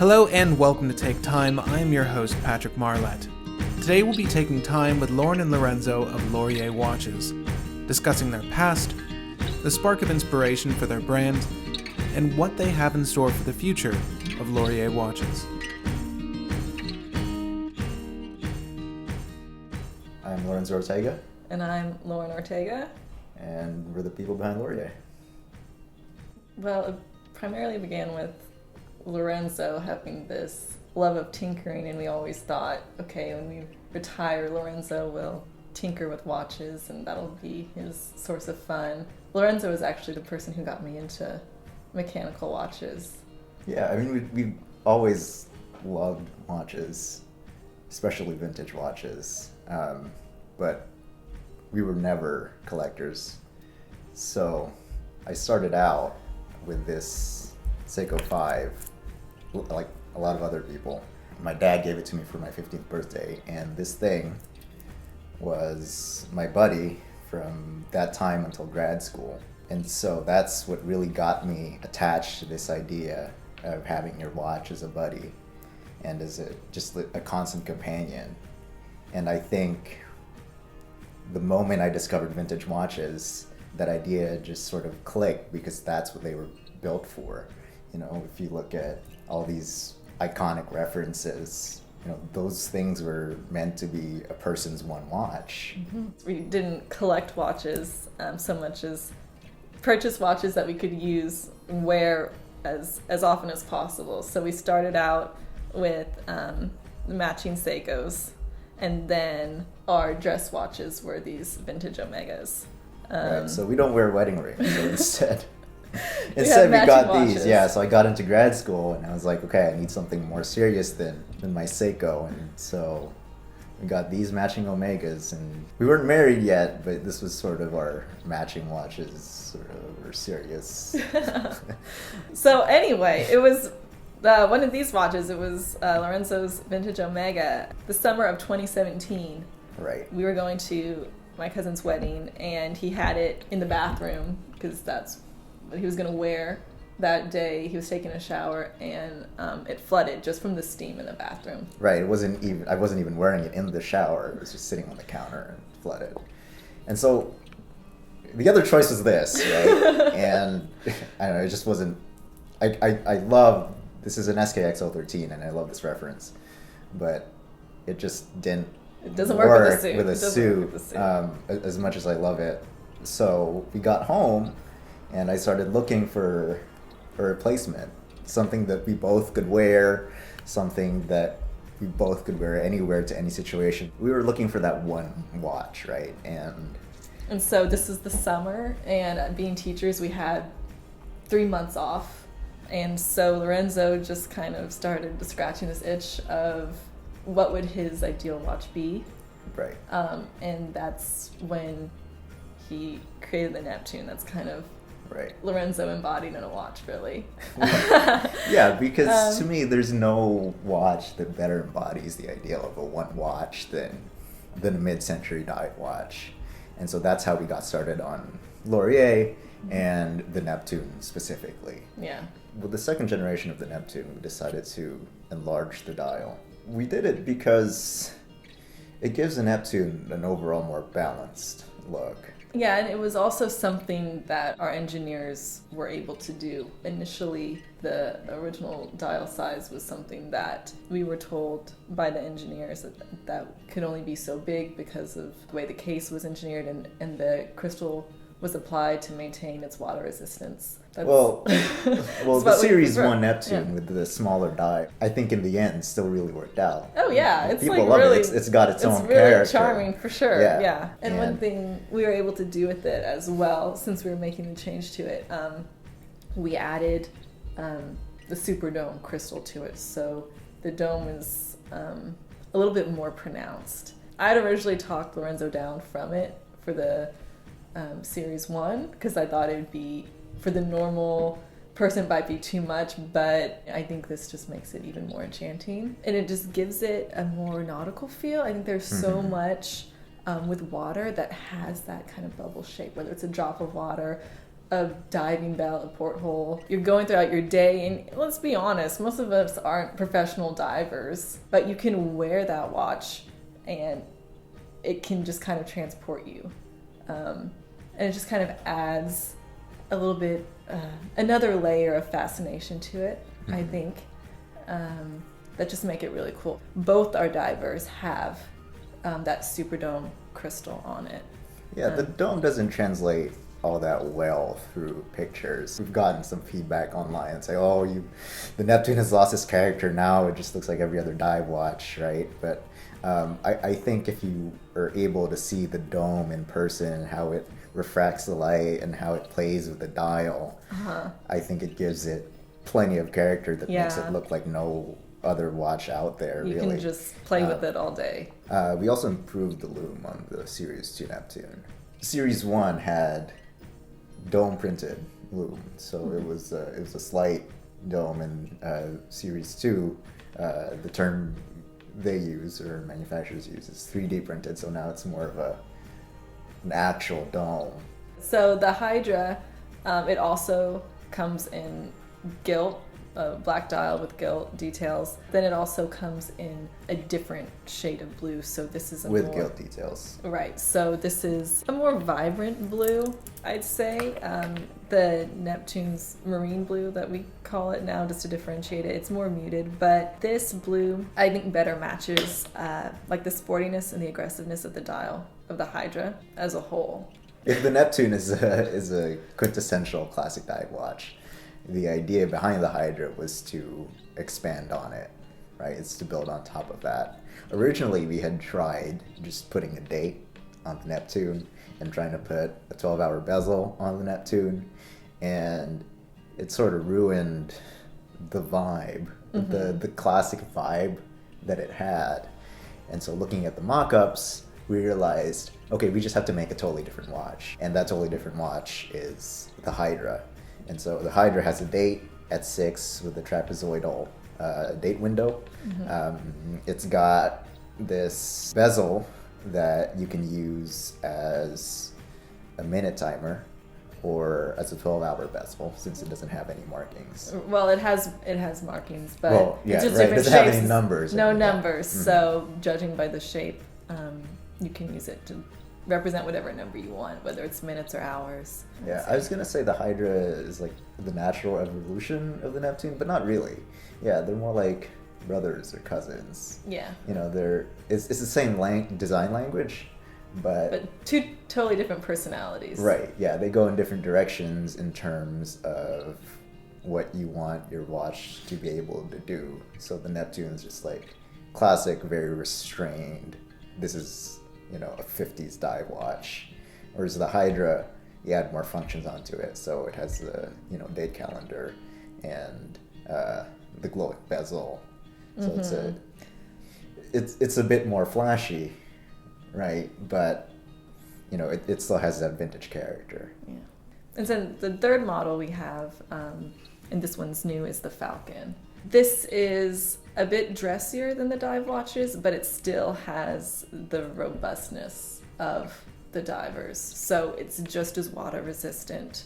Hello and welcome to Take Time. I'm your host, Patrick Marlett. Today we'll be taking time with Lauren and Lorenzo of Laurier Watches, discussing their past, the spark of inspiration for their brand, and what they have in store for the future of Laurier Watches. I'm Lorenzo Ortega. And I'm Lauren Ortega. And we're the people behind Laurier. Well, it primarily began with Lorenzo having this love of tinkering, and we always thought, okay, when we retire, Lorenzo will tinker with watches, and that'll be his source of fun. Lorenzo is actually the person who got me into mechanical watches. Yeah, I mean, we've always loved watches, especially vintage watches, but we were never collectors. So I started out with this Seiko 5, like a lot of other people. My dad gave it to me for my 15th birthday, and this thing was my buddy from that time until grad school. And so that's what really got me attached to this idea of having your watch as a buddy and as just a constant companion. And I think the moment I discovered vintage watches, that idea just sort of clicked, because that's what they were built for. You know, if you look at all these iconic references, you know, those things were meant to be a person's one watch. Mm-hmm. We didn't collect watches so much as purchase watches that we could use and wear as often as possible. So we started out with matching Seikos, and then our dress watches were these vintage Omegas. Right, so we don't wear wedding rings, so instead we got watches. these. Yeah, so I got into grad school and I was like, okay, I need something more serious than my Seiko, and so we got these matching Omegas, and we weren't married yet, but this was sort of our matching watches, sort of, were serious. So anyway, it was one of these watches. It was Lorenzo's vintage Omega. The summer of 2017. Right. We were going to my cousin's wedding, and he had it in the bathroom because that's what he was going to wear that day. He was taking a shower, and it flooded just from the steam in the bathroom. Right. I wasn't even wearing it in the shower. It was just sitting on the counter and flooded. And so the other choice was this, right? And I don't know, it just wasn't. I love, this is an SKX013, and I love this reference, but it just didn't. It doesn't work with a suit. As much as I love it. So we got home, and I started looking for a replacement, something that we both could wear, something that we both could wear anywhere to any situation. We were looking for that one watch, right? And so this is the summer, and being teachers, we had 3 months off. And so Lorenzo just kind of started scratching this itch of what would his ideal watch be. Right. And that's when he created the Neptune. That's kind of right. Lorenzo embodied in a watch, really. Yeah, because to me, there's no watch that better embodies the ideal of a one watch than a mid-century dive watch. And so that's how we got started on Laurier and the Neptune specifically. Yeah. With the second generation of the Neptune, we decided to enlarge the dial. We did it because it gives the Neptune an overall more balanced look. Yeah, and it was also something that our engineers were able to do. Initially, the original dial size was something that we were told by the engineers that could only be so big because of the way the case was engineered and the crystal was applied to maintain its water resistance. Well, the Series 1 Neptune with the smaller die, I think in the end still really worked out. Oh yeah, it's people like love really, it. It's got its own really character. It's really charming for sure. Yeah. And one And thing we were able to do with it as well, since we were making the change to it, we added the Super Dome crystal to it, so the dome is a little bit more pronounced. I had originally talked Lorenzo down from it for the Series 1 because I thought it would be, for the normal person, might be too much, but I think this just makes it even more enchanting, and it just gives it a more nautical feel. I think there's so much with water that has that kind of bubble shape, whether it's a drop of water a diving bell, a porthole. You're going throughout your day, and let's be honest, most of us aren't professional divers, but you can wear that watch and it can just kind of transport you. And it just kind of adds a little bit, another layer of fascination to it, I think, that just make it really cool. Both our divers have that Superdome crystal on it. Yeah, the dome doesn't translate all that well through pictures. We've gotten some feedback online and say, oh, the Neptune has lost its character now, it just looks like every other dive watch, right? But I think if you are able to see the dome in person, how it refracts the light and how it plays with the dial, I think it gives it plenty of character that makes it look like no other watch out there, you really. can just play with it all day. We also improved the loom on the Series 2 Neptune. Series 1 had dome printed loom, so it was a slight dome, and Series 2, the term they use or manufacturers use is 3D printed, so now it's more of an actual dome. So the Hydra, it also comes in gilt, black dial with gilt details. Then it also comes in a different shade of blue. So this is with gilt details. Right. So this is a more vibrant blue, I'd say. The Neptune's marine blue that we call it now, just to differentiate it, it's more muted. But this blue, I think, better matches like the sportiness and the aggressiveness of the dial of the Hydra as a whole. If the Neptune is a quintessential classic dive watch, the idea behind the Hydra was to expand on it, right? It's to build on top of that. Originally, we had tried just putting a date on the Neptune and trying to put a 12-hour bezel on the Neptune, and it sort of ruined the vibe, the classic vibe that it had. And so looking at the mock-ups, we realized, okay, we just have to make a totally different watch. And that totally different watch is the Hydra. And so the Hydra has a date at 6 with a trapezoidal date window. It's got this bezel that you can use as a minute timer or as a 12-hour bezel, since it doesn't have any markings. Well, it has markings, but well, yeah, it's just right. It different doesn't shapes. have any numbers. No numbers. So judging by the shape, you can use it to represent whatever number you want, whether it's minutes or hours. Yeah, I was gonna say the Hydra is like the natural evolution of the Neptune, but not really. Yeah, they're more like brothers or cousins. Yeah. You know, it's the same design language, but two totally different personalities. Right. Yeah, they go in different directions in terms of what you want your watch to be able to do. So the Neptune's just like classic, very restrained. This is, you know, a 50s dive watch. Whereas the Hydra, you add more functions onto it. So it has the, you know, date calendar and the glowing bezel. So it's a bit more flashy, right? But, you know, it still has that vintage character. Yeah. And then the third model we have, and this one's new, is the Falcon. This is a bit dressier than the dive watches, but it still has the robustness of the divers. So it's just as water resistant.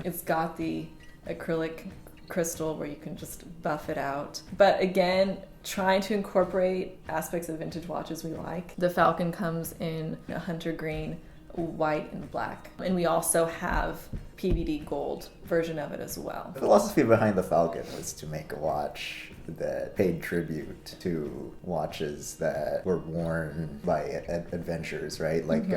It's got the acrylic crystal where you can just buff it out. But again, trying to incorporate aspects of vintage watches we like. The Falcon comes in a hunter green, white, and black. And we also have PVD gold version of it as well. The philosophy behind the Falcon was to make a watch that paid tribute to watches that were worn by adventurers, right? Like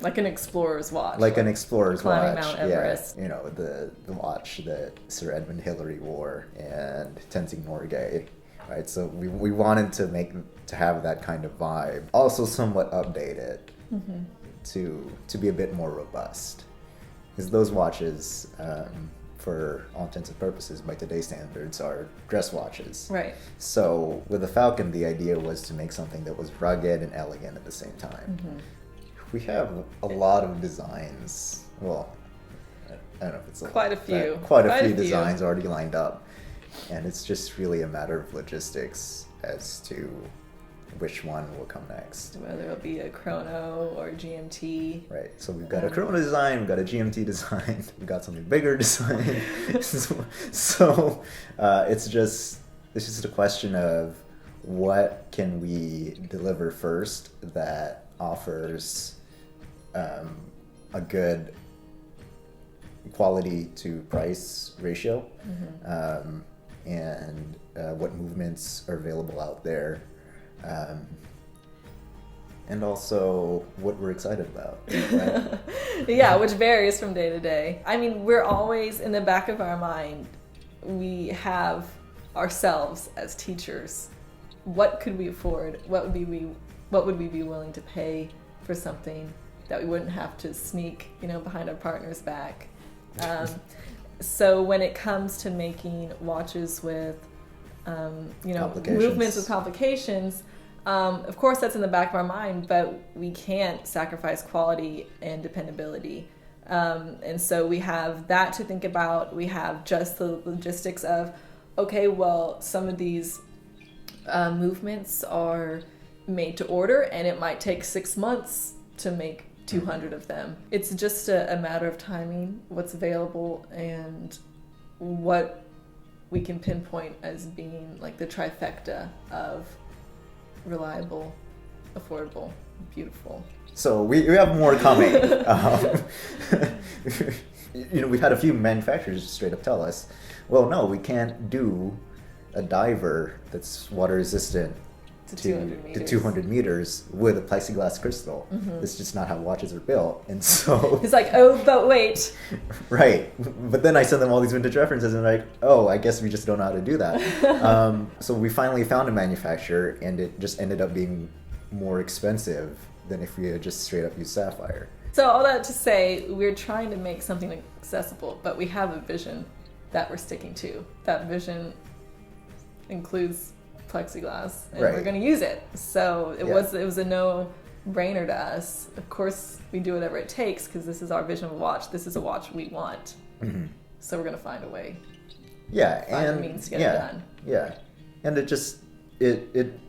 like an explorer's watch. Like an explorer's climbing watch. Mount Everest. Yeah, you know, the watch that Sir Edmund Hillary wore and Tenzing Norgay, right? So we wanted to have that kind of vibe. Also somewhat updated to be a bit more robust. Because those watches, for all intents and purposes, by today's standards, are dress watches. Right. So with the Falcon, the idea was to make something that was rugged and elegant at the same time. We have a lot of designs. Well, I don't know if it's quite a few. Quite a few designs already lined up, and it's just really a matter of logistics as to which one will come next. Whether it'll be a chrono or GMT. Right. So we've got a chrono design, we've got a GMT design, we've got something bigger design. so it's just a question of what can we deliver first that offers a good quality to price ratio, and what movements are available out there, and also what we're excited about. Right? Yeah, which varies from day to day. I mean, we're always in the back of our mind, we have ourselves as teachers. What could we afford? What would we be willing to pay for something that we wouldn't have to sneak, behind our partner's back? So when it comes to making watches with, movements with complications, of course that's in the back of our mind, but we can't sacrifice quality and dependability. And so we have that to think about. We have just the logistics of, okay, well, some of these movements are made to order, and it might take 6 months to make 200 of them. It's just a matter of timing, what's available, and what we can pinpoint as being like the trifecta of reliable, affordable, beautiful. So we have more coming. We've had a few manufacturers straight up tell us, well, no, we can't do a diver that's water resistant to 200 meters with a plexiglass crystal. That's just not how watches are built. And so it's like, oh, but wait. Right. But then I send them all these vintage references and they're like, oh, I guess we just don't know how to do that. So we finally found a manufacturer, and it just ended up being more expensive than if we had just straight up used sapphire. So all that to say, we're trying to make something accessible, but we have a vision that we're sticking to. That vision includes plexiglass, and right. We're going to use it. So it was a no-brainer to us. Of course, we do whatever it takes because this is our vision of a watch. This is a watch we want. So we're going to find a way. Yeah, find a means to get it done. Yeah, and it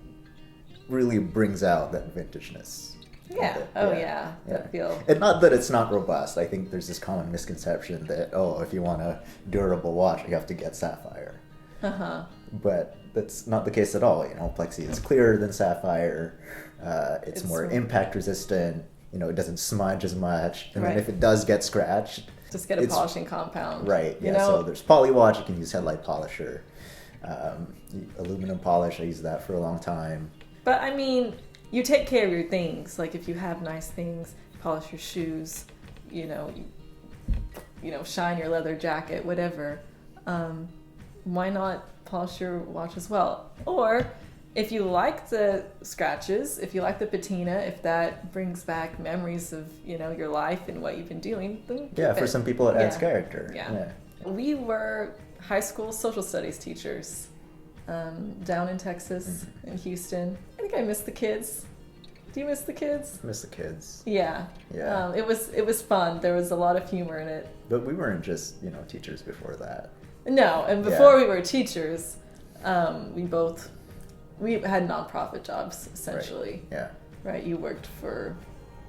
really brings out that vintageness. Yeah. That feel. And not that it's not robust. I think there's this common misconception that, if you want a durable watch, you have to get sapphire. But that's not the case at all. Plexi is clearer than sapphire. It's more impact resistant. It doesn't smudge as much. And then if it does get scratched, just get a polishing compound. Right. Yeah. So there's polywatch. You can use headlight polisher, aluminum polish. I used that for a long time. But I mean, you take care of your things. Like if you have nice things, polish your shoes. Shine your leather jacket, whatever. Why not polish your watch as well? Or if you like the scratches, if you like the patina, if that brings back memories of your life and what you've been doing, then for some people it adds character. We were high school social studies teachers down in Texas, in Houston. I think I miss the kids. Do you miss the kids? I miss the kids. Yeah. It was fun. There was a lot of humor in it. But we weren't just teachers before that. No, and before we were teachers, we had nonprofit jobs essentially. Right. Yeah. Right. You worked for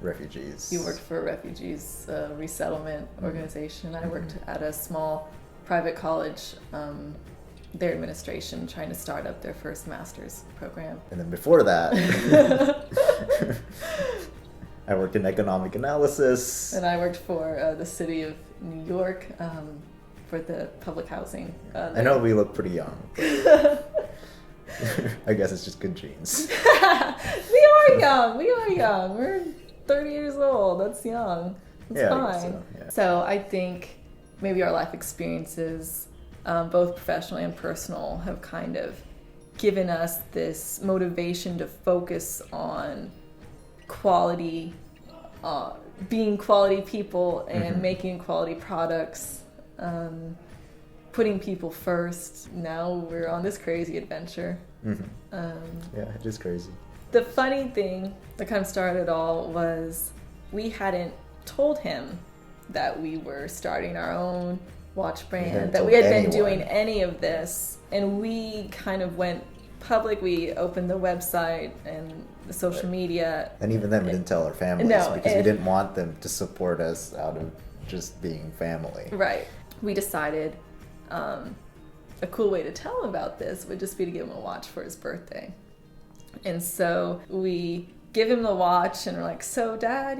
refugees. You worked for a refugees resettlement organization. I worked at a small private college. Their administration trying to start up their first master's program. And then before that, I worked in economic analysis. And I worked for the city of New York for the public housing. I know we look pretty young. But I guess it's just good genes. We are young. We're 30 years old. That's young. That's fine. So I think maybe our life experiences, both professionally and personal, have kind of given us this motivation to focus on quality, being quality people and making quality products, putting people first. Now we're on this crazy adventure. It is crazy. The funny thing that kind of started it all was we hadn't told him that we were starting our own watch brand, that we had been doing any of this, and we kind of went public. We opened the website and the social media. And even then, we didn't tell our families because we didn't want them to support us out of just being family. Right. We decided a cool way to tell him about this would just be to give him a watch for his birthday. And so we give him the watch and we're like, so Dad,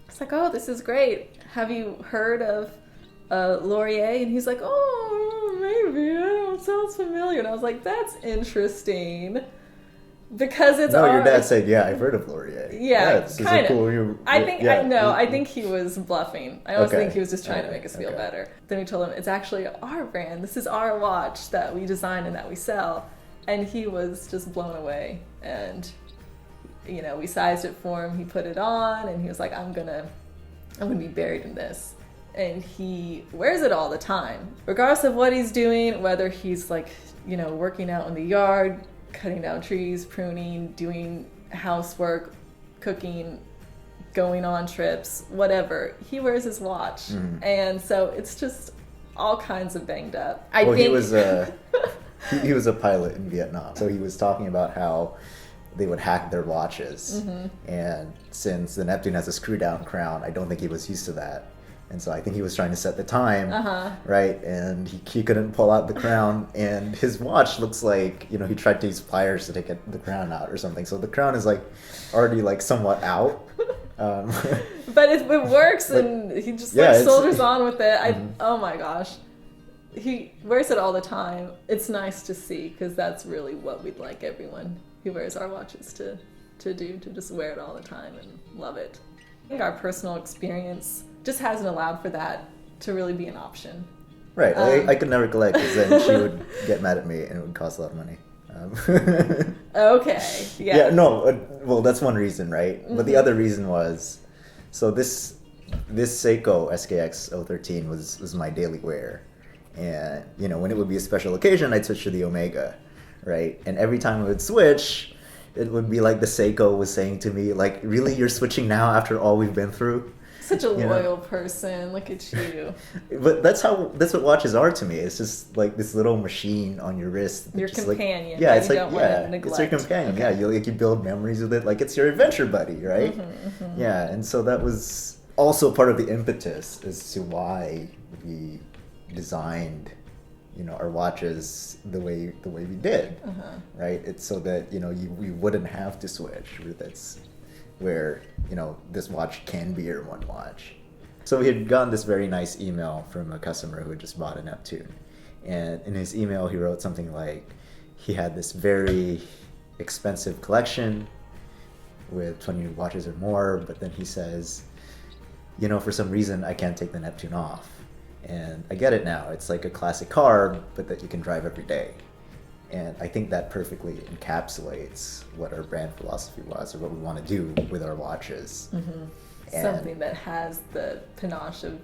it's like, oh, this is great. Have you heard of Laurier? And he's like, oh, maybe. I don't know. It sounds familiar. And I was like, that's interesting. Because it's your dad said, yeah, I've heard of Laurier. Yeah, this kind of. Cool, I think he was bluffing. I always think he was just trying to make us feel better. Then we told him, it's actually our brand. This is our watch that we design and that we sell. And he was just blown away. And, we sized it for him. He put it on and he was like, I'm gonna be buried in this. And he wears it all the time, regardless of what he's doing, whether he's like, working out in the yard, cutting down trees, pruning, doing housework, cooking, going on trips, whatever. He wears his watch. Mm-hmm. And so it's just all kinds of banged up. He was he was a pilot in Vietnam. So he was talking about how they would hack their watches. Mm-hmm. And since the Neptune has a screw down crown, I don't think he was used to that. And so I think he was trying to set the time, right? And he couldn't pull out the crown. And his watch looks like, he tried to use pliers to take the crown out or something. So the crown is already somewhat out. But it works, and he just soldiers on with it. Oh my gosh. He wears it all the time. It's nice to see, because that's really what we'd like everyone who wears our watches to do, to just wear it all the time and love it. I think our personal experience just hasn't allowed for that to really be an option. Right. I could never collect, because then she would get mad at me and it would cost a lot of money. Okay. Yeah. Yeah. No. Well, that's one reason, right? Mm-hmm. But the other reason was, so this Seiko SKX 013 was my daily wear, and when it would be a special occasion, I'd switch to the Omega, right? And every time I would switch, it would be like the Seiko was saying to me, like, really, you're switching now after all we've been through? Such a loyal person. Look at you. But that's what watches are to me. It's just like this little machine on your wrist. Your companion. It's your companion. Okay. Yeah, you build memories with it. Like, it's your adventure buddy, right? Mm-hmm, mm-hmm. Yeah, and so that was also part of the impetus as to why we designed, our watches the way we did, right? It's so that we wouldn't have to switch. That's where this watch can be your one watch. So we had gotten this very nice email from a customer who had just bought a Neptune, and in his email he wrote something like he had this very expensive collection with 20 watches or more, but then he says, for some reason I can't take the Neptune off, and I get it now. It's like a classic car, but that you can drive every day. And I think that perfectly encapsulates what our brand philosophy was, or what we want to do with our watches. Mm-hmm. Something that has the panache of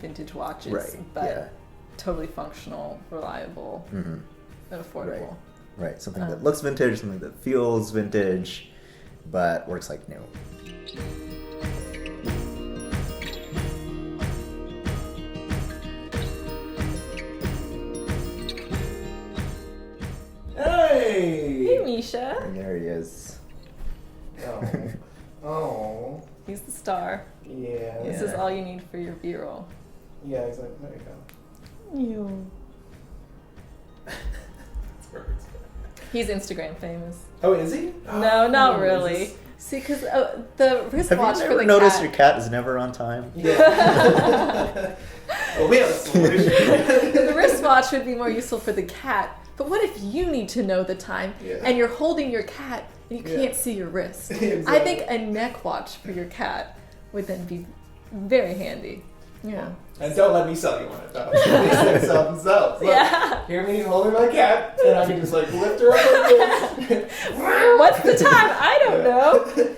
vintage watches, but totally functional, reliable, and affordable. Right. Something that looks vintage, something that feels vintage, but works like new. Hey, Misha. And there he is. Oh. He's the star. Yeah. This is all you need for your B-roll. Yeah, exactly. There you go. You. That's perfect. He's Instagram famous. Oh, is he? No, not really. See, because the wristwatch for the cat. Have you ever noticed your cat is never on time? Yeah. Well, we have a solution. The wristwatch would be more useful for the cat. But what if you need to know the time and you're holding your cat and you can't see your wrist? Exactly. I think a neck watch for your cat would then be very handy. Yeah. And don't let me sell you one. These things sell themselves. Look, hear me holding my cat, and I can just lift her up like this. What's the time? I don't know.